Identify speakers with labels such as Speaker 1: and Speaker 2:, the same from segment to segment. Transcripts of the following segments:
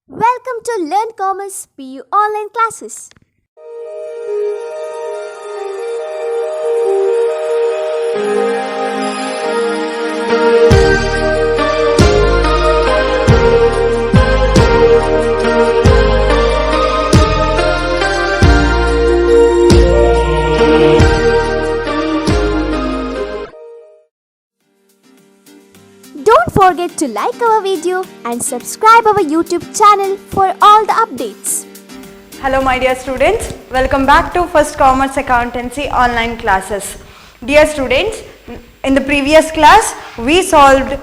Speaker 1: Welcome to Learn Commerce PU online classes. Don't forget to like our video and subscribe our YouTube channel for all the updates.
Speaker 2: Hello my dear students, welcome back to First Commerce Accountancy online classes. Dear students, in the previous class we solved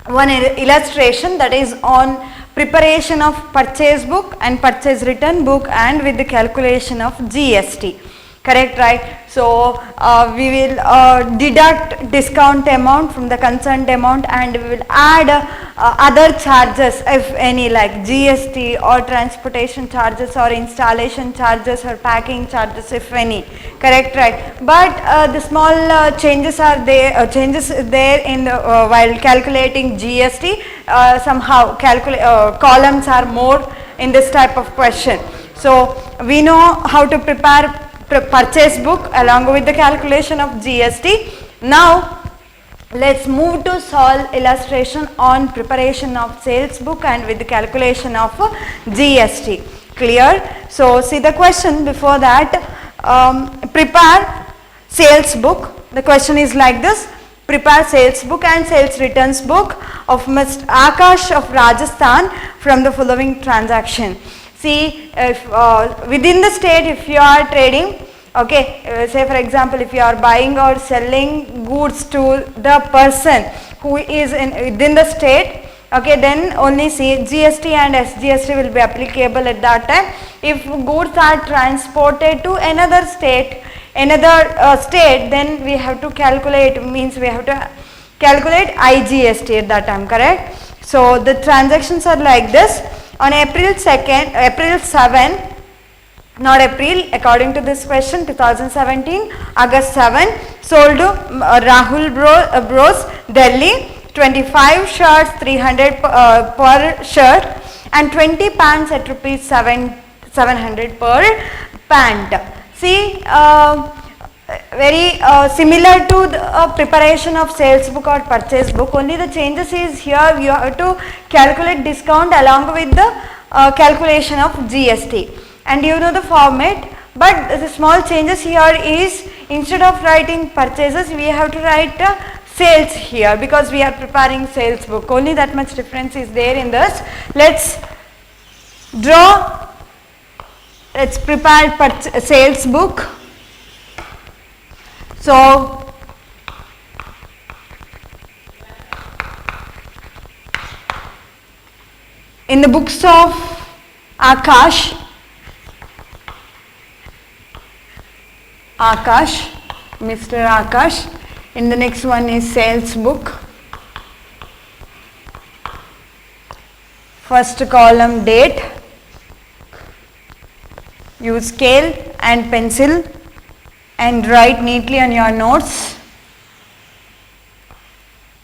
Speaker 2: one illustration that is on preparation of purchase book and purchase return book and with the calculation of GST. Correct, right? So we will deduct discount amount from the concerned amount and we will add other charges if any, like GST or transportation charges or installation charges or packing charges if any. Correct, right? But the small changes are there, in the while calculating GST. Somehow columns are more in this type of question. So we know how to prepare purchase book along with the calculation of GST. Now let's move to solve illustration on preparation of sales book and with the calculation of GST. Clear? So see the question before that. Prepare sales book. The question is like this: prepare sales book and sales returns book of Mr. Akash of Rajasthan from the following transaction. See, if within the state, if you are trading, okay, say for example, if you are buying or selling goods to the person who is within the state, okay, then only GST and SGST will be applicable at that time. If goods are transported to another state, then we have to calculate, means we have to calculate IGST at that time, correct? So the transactions are like this. On April 7, not April, according to this question, 2017, August 7, sold to Rahul Bros, Delhi, 25 shirts, 300 per shirt and 20 pants at rupees 700 per pant. See, very similar to the preparation of sales book or purchase book, only the changes is here you have to calculate discount along with the calculation of GST, and you know the format, but the small changes here is instead of writing purchases we have to write sales here because we are preparing sales book. Only that much difference is there in this. Let's prepare sales book. So in the books of Akash, Mr. Akash, in the next one is sales book. First column date, use scale and pencil and write neatly on your notes.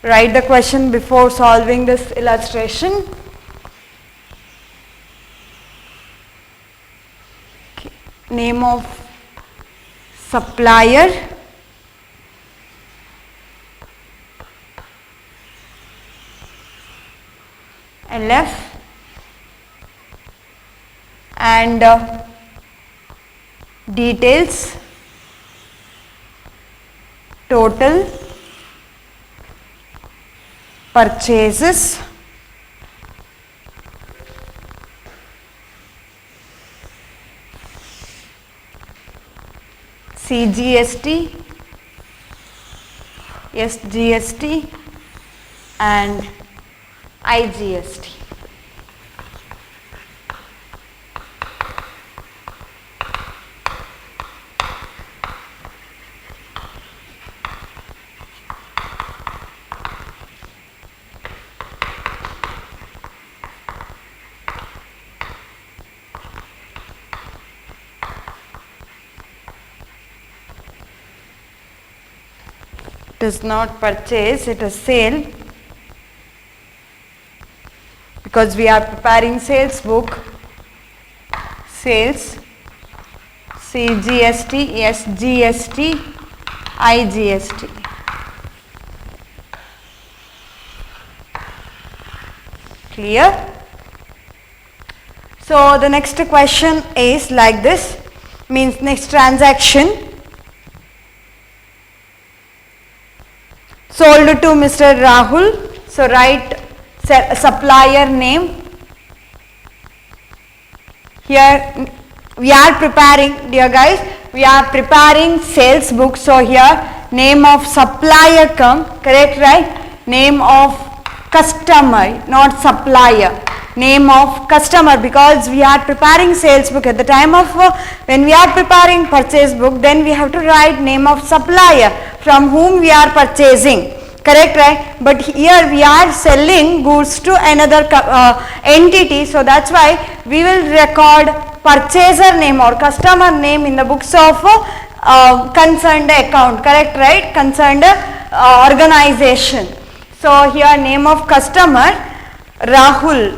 Speaker 2: Write the question before solving this illustration. Okay. Name of supplier, LF, and details, total, purchases, CGST, SGST and IGST. It is not purchase, it is sale. because we are preparing sales book, sales, CGST, SGST, IGST. Clear? So the next question is like this, means next transaction, sold to Mr. Rahul. So write supplier name. Here we are preparing, dear guys, we are preparing sales book. So here name of supplier come, correct, right? Name of customer, not supplier. Name of customer, because we are preparing sales book. At the time of when we are preparing purchase book, then we have to write name of supplier from whom we are purchasing, correct, right? But here we are selling goods to another entity, so that's why we will record purchaser name or customer name in the books of concerned account, correct, right? Concerned organization. So here name of customer Rahul,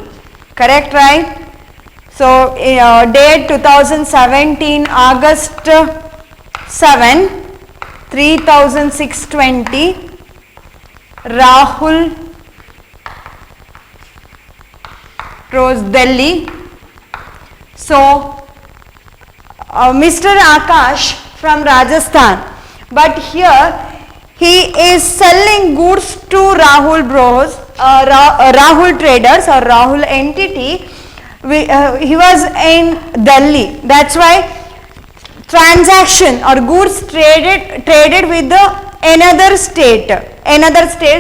Speaker 2: correct, right? So date 2017 August 7, 3620, Rahul, Rose, Delhi. So Mr. Akash from Rajasthan, but here he is selling goods to Rahul Bros, Rahul Traders or Rahul entity. He was in Delhi. That's why transaction or goods traded with the another state.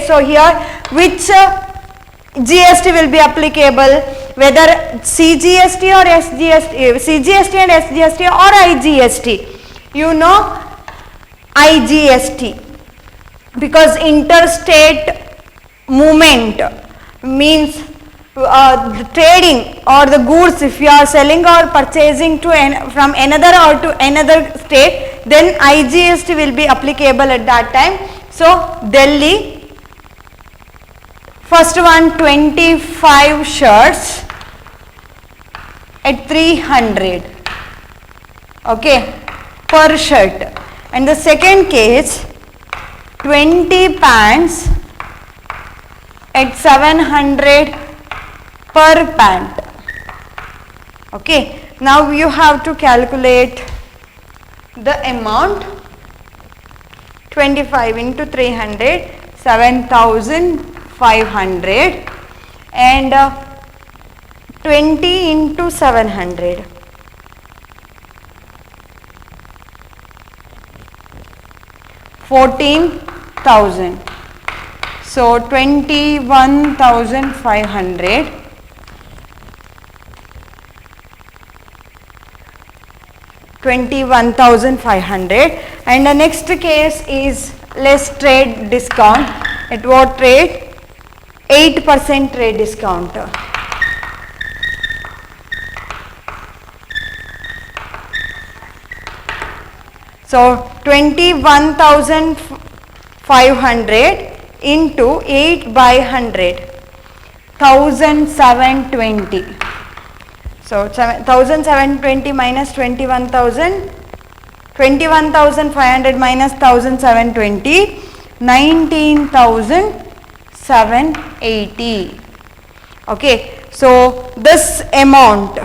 Speaker 2: So here which GST will be applicable, whether CGST or SGST, CGST and SGST or IGST. You know IGST, because interstate movement means the trading or the goods, if you are selling or purchasing to from another or to another state, then IGST will be applicable at that time. So Delhi, first one 25 shirts at 300, okay, per shirt. And the second case 20 pants at 700 per pant. Okay, now you have to calculate the amount. 25 into 300, 7,500, and 20 into 700. 14,000. So 21,500. 21,500. And the next case is less trade discount. At what rate? 8% trade discount. So 21,500 into 8 by 100, 1,720. So 1,720 minus 21,000, 21,500 minus 1,720, 19,780. Okay, so this amount,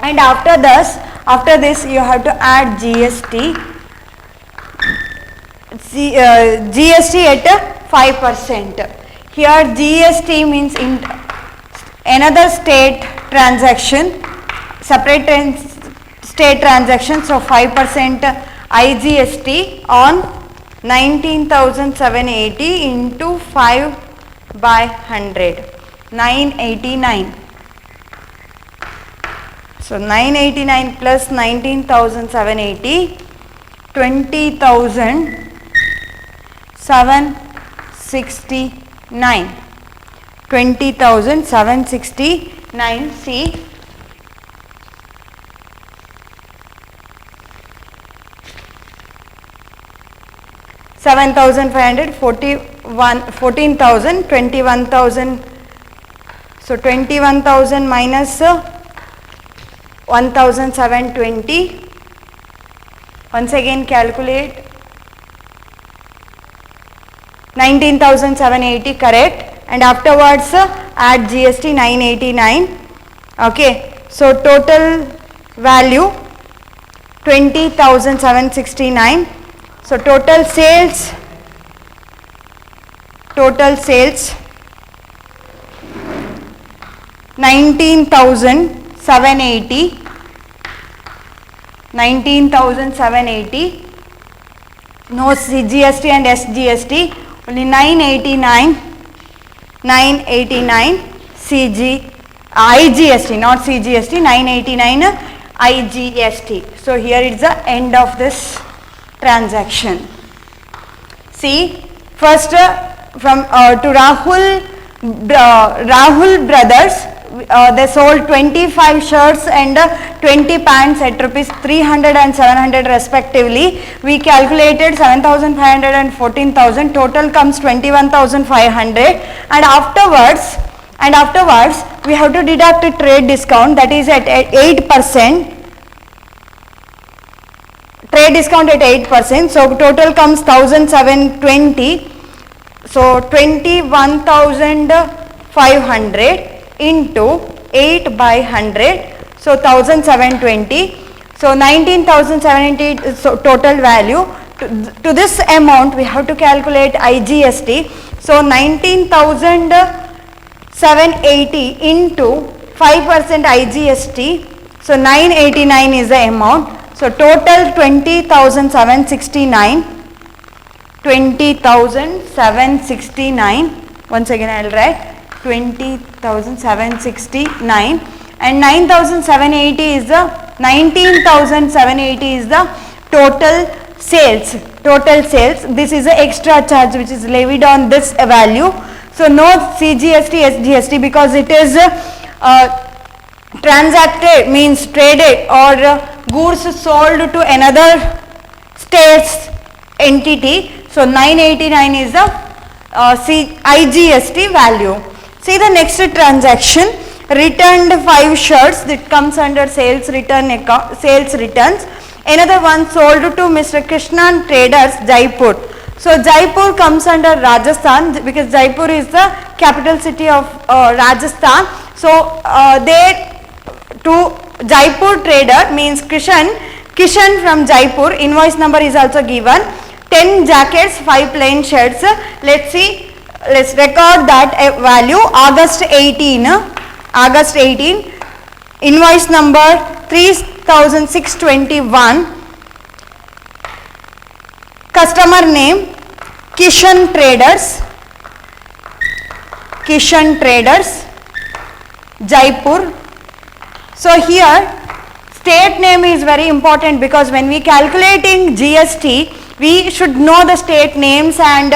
Speaker 2: and after this you have to add GST. GST at 5%. Here GST means in another state transaction, separate state transaction. So 5% IGST on 19,780 into 5 by 100, 989. So 989 plus 19,780, 20,769. 20,769. See, $7,500, 14,000, 21,000 So 21,000 minus 1,720. Once again calculate. 19,780, correct. And afterwards add GST 989. Okay. So total value 20,769. So total sales 19,780. 19,780. No CGST and SGST. Only 989. 989 IGST, not CGST. 989 IGST. So here is the end of this transaction. See, first from to Rahul brothers, they sold 25 shirts and 20 pants at rupees 300 and 700 respectively. We calculated 7,500 and 14,000. Total comes 21,500. And afterwards we have to deduct a trade discount, that is at 8%. Trade discount at 8%. So total comes 1,720. So 21,500 into 8 by 100. So 1,720. So 19,780 so total value. To this amount we have to calculate IGST. So 19,780 into 5% IGST. So 989 is the amount. So total 20,769. 20,769. Once again I will write 20,769. And 9,780 is the 19,780 is the total sales. This is the extra charge which is levied on this value. So no CGST, SGST, because it is transacted, means traded, or goods sold to another state's entity. So 989 is the IGST value. See the next transaction. Returned 5 shirts, that comes under sales returns. Another one sold to Mr. Krishnan Traders, Jaipur. So Jaipur comes under Rajasthan, because Jaipur is the capital city of Rajasthan. So there to Jaipur trader means Kishan from Jaipur. Invoice number is also given. 10 jackets, 5 plain shirts. Let's see. Let's record that value. August 18. Invoice number 3,621. Customer name Kishan Traders, Jaipur. So here state name is very important, because when we calculating GST, we should know the state names and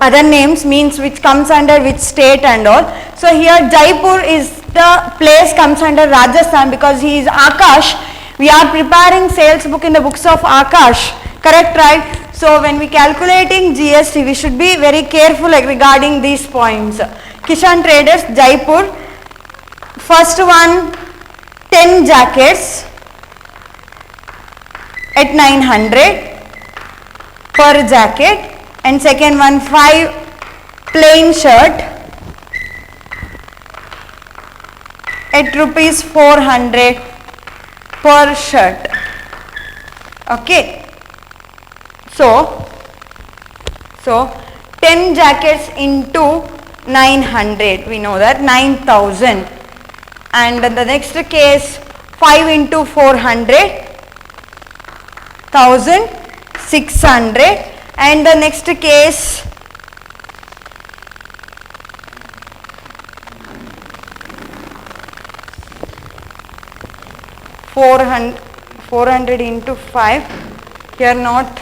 Speaker 2: other names, means which comes under which state and all. So here Jaipur is the place comes under Rajasthan, because he is Akash. We are preparing sales book in the books of Akash, correct, right? So when we calculating GST, we should be very careful regarding these points. Kishan Traders, Jaipur. First one 10 jackets at 900 per jacket, and second one 5 plain shirt at rupees 400 per shirt. Okay. So 10 jackets into 900, we know that 9,000. And the next case 5 into 400, 1,600. And the next case 400 into 5, here not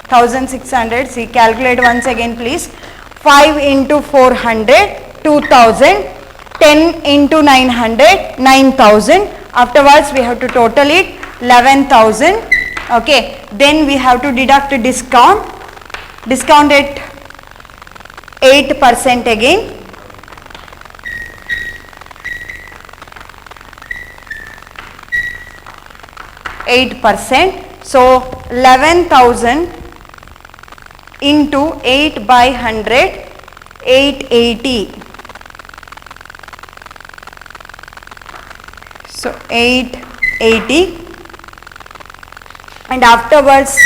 Speaker 2: 1,600. See, calculate once again please. 5 into 400, 2,000. 10 into 900, 9,000. Afterwards we have to total it, 11,000. Okay, then we have to deduct a discount at 8% again. 8%. So 11,000 into 8 by 100, 880. So 880, and afterwards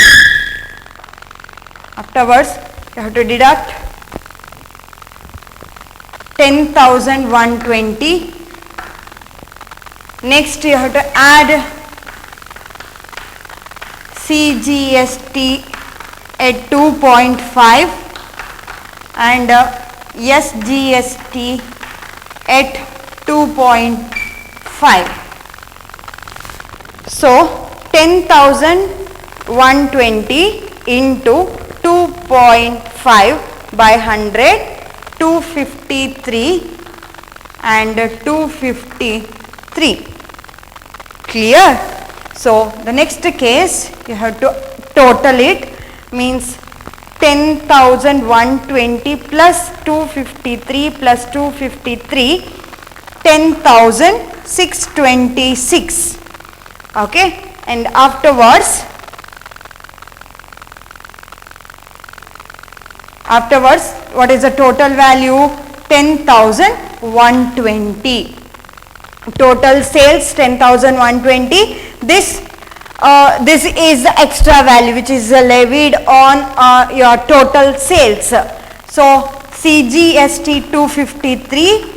Speaker 2: you have to deduct 10,120. Next you have to add CGST at 2.5 and SGST at 2.5. So 10,120 into 2.5 by 100, 253 and 253. Clear? So the next case you have to total it, means 10,120 plus 253 plus 253, 10,626. Okay, and afterwards what is the total value? 10,120. Total sales 10,120. This is the extra value which is levied on your total sales. So CGST 253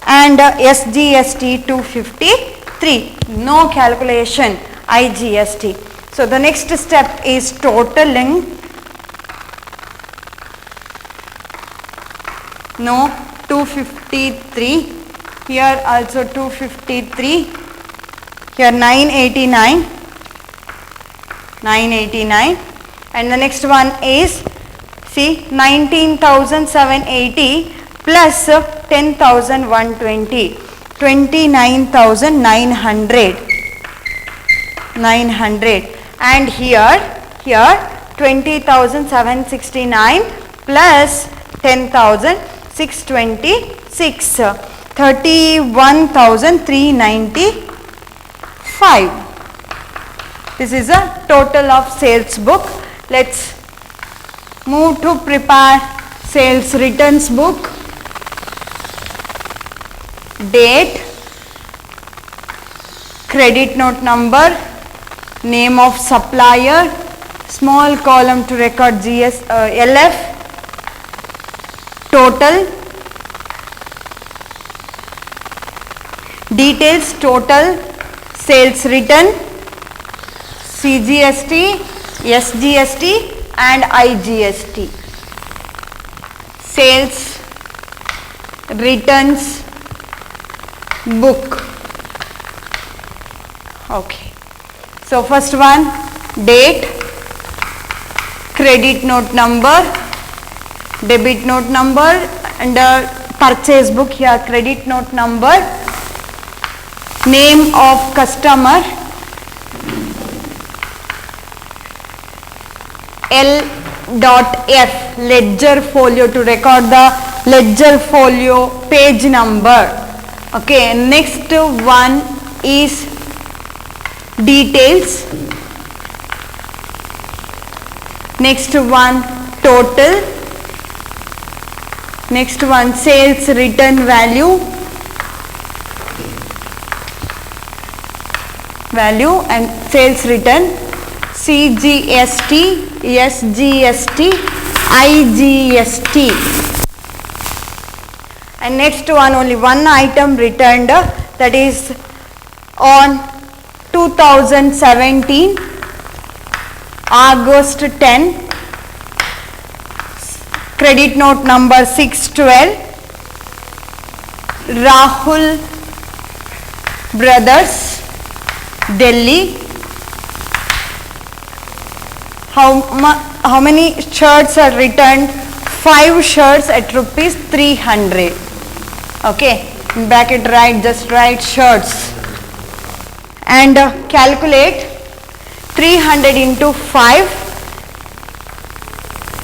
Speaker 2: and SGST 253. No calculation IGST. So the next step is totaling. No, 253. Here also 253. Here 989. And the next one is, see, 19,780 plus 10,120, 29,900. And here 20,769 plus 10,626, 31,395. This is a total of sales book. Let's move to prepare sales returns book. Date, credit note number, name of supplier, small column to record LF, total, details, total, sales return, CGST, SGST and IGST. Sales returns book. Okay. So first one, date, credit note number, debit note number, and purchase book here, credit note number, name of customer, L.F, ledger folio, to record the ledger folio page number. Okay, next one is details, next one total, next one sales return value, and sales return, CGST, SGST, IGST. And next one, only one item returned, that is on 2017 August 10, credit note number 612, Rahul Brothers, Delhi. How many shirts are returned? 5 shirts at rupees 300. Okay, in bracket just write shirts and calculate 300 into 5,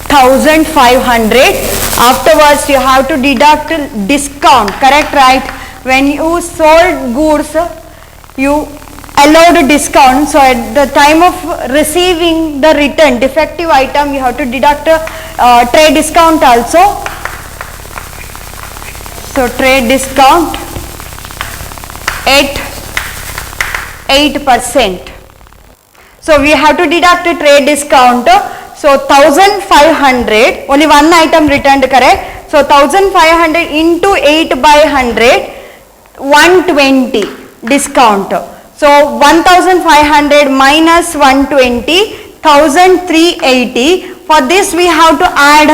Speaker 2: 1,500. Afterwards you have to deduct discount, correct, right? When you sold goods, you allowed discount. So at the time of receiving the return defective item, you have to deduct trade discount also. So trade discount at 8%. So we have to deduct a trade discount. So 1500, only one item returned, correct? So 1500 into 8 by 100, 120 discount. So 1500 minus 120, 1380. For this we have to add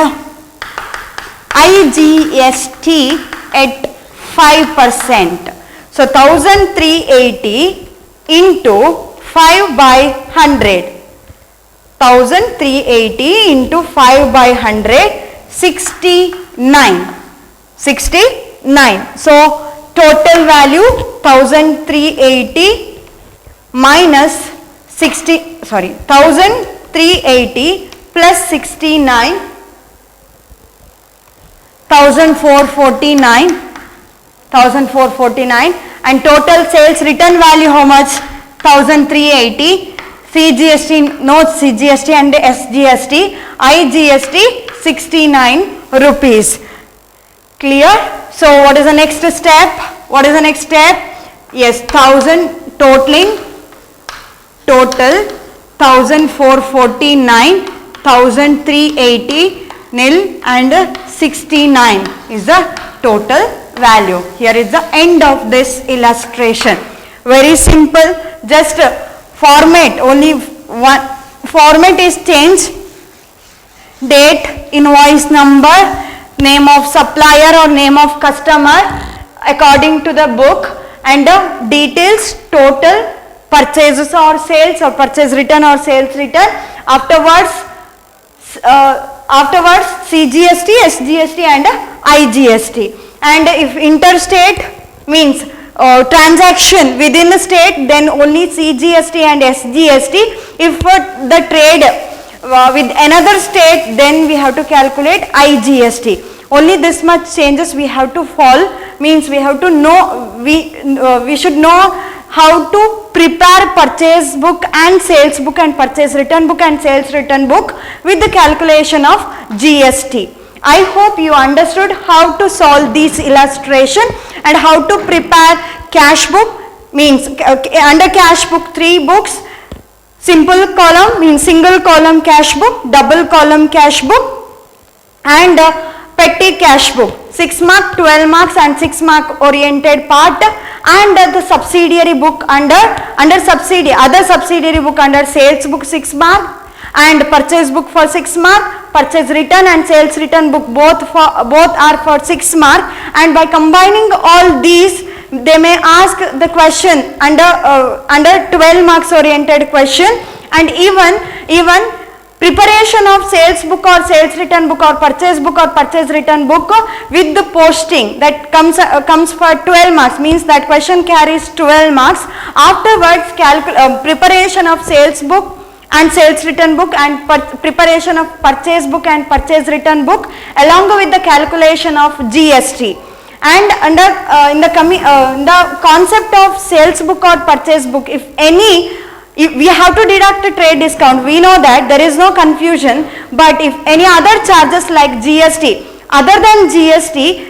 Speaker 2: IGST at 5%. So 1380 into 5 by 100. 1380 into 5 by 100, 69. 69. So total value 1380 minus 1380 plus 69, 1449, and total sales return value how much? 1380. CGST, no CGST and SGST, IGST 69 rupees. Clear? So what is the next step? What is the next step? Yes, 1000 totaling, total 1449, 1380 nil and 69 is the total value. Here is the end of this illustration. Very simple, just format, only one format is changed. Date, invoice number, name of supplier or name of customer according to the book, and the details, total, purchases or sales or purchase return or sales return. Afterwards CGST, SGST and IGST. And if interstate means transaction within the state, then only CGST and SGST. If the trade with another state, then we have to calculate IGST. Only this much changes we have to follow, means we have to know, we should know how to prepare purchase book and sales book and purchase return book and sales return book with the calculation of GST. I hope you understood how to solve this illustration and how to prepare cash book, means under cash book 3 books, simple column means single column cash book, double column cash book and petty cash book, 6 mark, 12 marks and 6 mark oriented part, and the subsidiary book under subsidiary, other subsidiary book under sales book 6 mark and purchase book for 6 mark, purchase return and sales return book both are for 6 mark, and by combining all these they may ask the question under 12 marks oriented question, and even preparation of sales book or sales return book or purchase return book with the posting that comes for 12 marks, means that question carries 12 marks. Afterwards preparation of sales book and sales return book and preparation of purchase book and purchase return book along with the calculation of GST. And under in the concept of sales book or purchase book, if we have to deduct a trade discount, we know that there is no confusion, but if any other charges like GST, other than GST,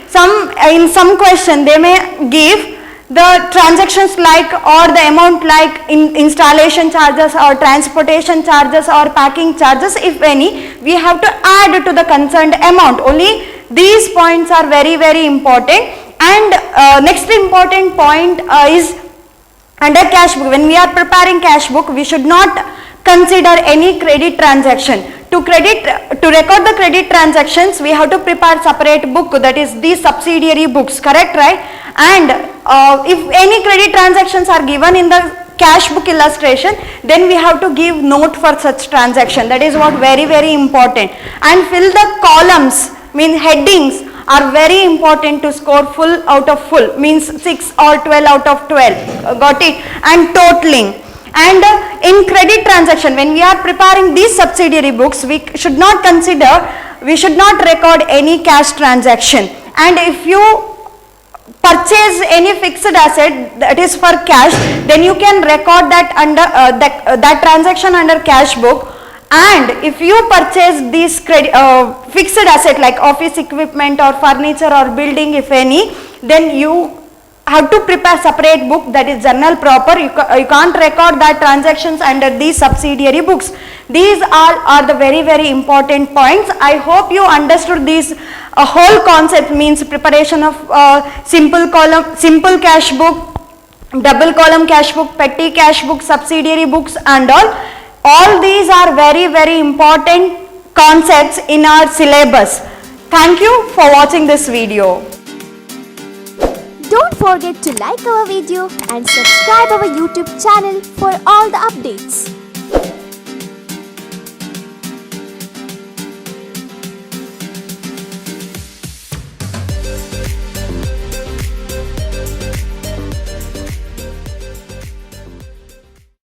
Speaker 2: in some question they may give the transactions like or the amount like installation charges or transportation charges or packing charges, if any, we have to add to the concerned amount. Only these points are very, very important. And next important point is under cash book. When we are preparing cash book, we should not consider any credit transaction. To record the credit transactions, we have to prepare separate book, that is the subsidiary books, correct, right? And if any credit transactions are given in the cash book illustration, then we have to give note for such transaction. That is what very, very important. And fill the columns, mean headings are very important to score full out of full, means 6 or 12 out of 12, got it? And totaling. And in credit transaction, when we are preparing these subsidiary books, we should not record any cash transaction. And if you purchase any fixed asset that is for cash, then you can record that under that transaction under cash book. And if you purchase this fixed asset like office equipment or furniture or building if any, then you have to prepare separate book, that is journal proper. You can't record that transactions under these subsidiary books. These all are the very important points. I hope you understood this whole concept, means preparation of simple cash book, double column cash book, petty cash book, subsidiary books and all. All these are very important concepts in our syllabus. Thank you for watching this video.
Speaker 1: Don't forget to like our video and subscribe our YouTube channel for all the updates.